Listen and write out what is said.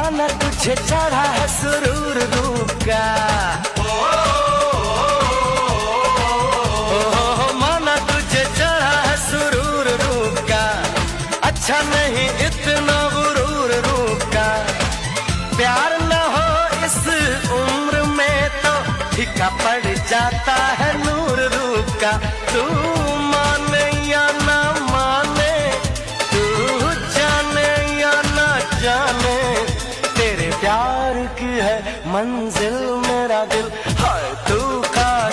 माना तुझे चढ़ा है सुरूर रूप का, माना तुझे चढ़ा है सुरूर रूप का, अच्छा नहीं इतना गुरूर रूप का। प्यार न हो इस उम्र में तो फीका पड़ जाता है नूर रूप का। तू माने या ना माने, तू जाने या ना जाने, तेरे प्यार की है मंजिल मेरा दिल।